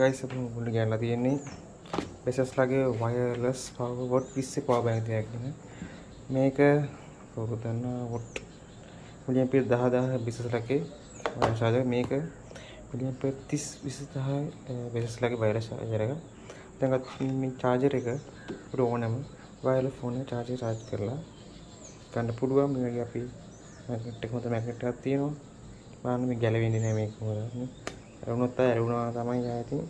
guys අපි මුලින් ගන්නලා තියෙන්නේ Asus ලගේ wireless power watt 20 power bank එකක් ගැන. මේක කවුරුද දන්නා watt milliampere 10000 Asus ලගේ wireless charger. මේක milliampere 30 Asus ලගේ wireless charger එක. දැන් මේ charger එක අපිට ඕනම wireless phone එක charge කරලා ගන්න පුළුවන්. මේක අපි magnet එක හොඳ magnet එකක් තියෙනවා. බලන්න මේ ගැලවෙන්නේ නැහැ මේක මොකද. ඇරුණොත් ඇරුණා තමයි ආයේ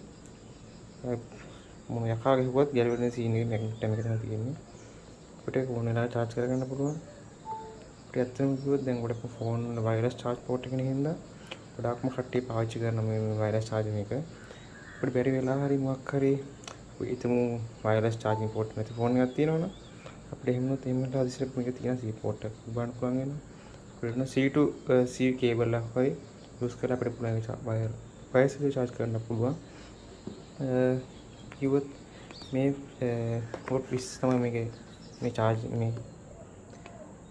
මොන යකා ගහුවත් ගැලවෙන සීන් එක මැග්නට් එක තමයි තියෙන්නේ. අපිට ඕන වෙලාවට charge කරගන්න පුළුවන්. අපිට ඇත්තටම කිව්වොත් දැන් ගොඩක් ෆෝන් වල wireless charge port එකනේ හින්දා ගොඩක්ම කට්ටිය පාවිච්චි කරන මේ wireless charging එක. අපිට බැරි වෙලා හරි මොකක් හරි අපි හිතමු wireless charging port නැති ෆෝන් එකක් තියෙනවනේ. අපිට එහෙමනොත් එහෙමට හදිසියට මේක තියෙන C port එක ගන්න පුළුවන් වෙනවා. අපිට C to C cable එකක් වගේ use කරලා අපිට පුළුවන් wireless charge කරන්න පුළුවන්. කිව්වොත් මේ port 20 තමයි මේකේ මේ charge මේ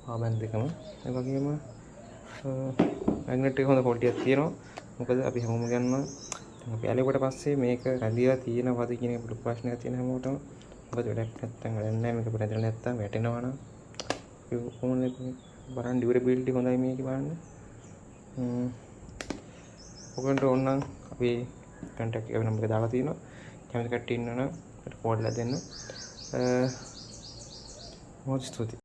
power bank දෙකම. ඒ වගේම magnet එක හොඳ quality එකක් තියෙනවා. මොකද අපි හැමෝම ගන්නවා අපි ඇලෙකට පස්සේ මේක රැඳිලා තියෙනවද කියන එක පොඩි ප්‍රශ්නයක් තියෙන හැමෝටම. මොකද වැඩක් නැත්තම් වැඩක් නැහැ මේක රැඳිලා නැත්තම් වැටෙනවා නම්. ඒ ෆෝන් එක බලන්න durability හොඳයි මේකේ බලන්න. ඔයගොල්ලන්ට ඕන නම් අපි contact number එක දාලා තියෙනවා. කැමති කට්ටිය ඉන්නවනම් අපිට කෝල් එකක් දෙන්න. මොකද ස්තුතියි.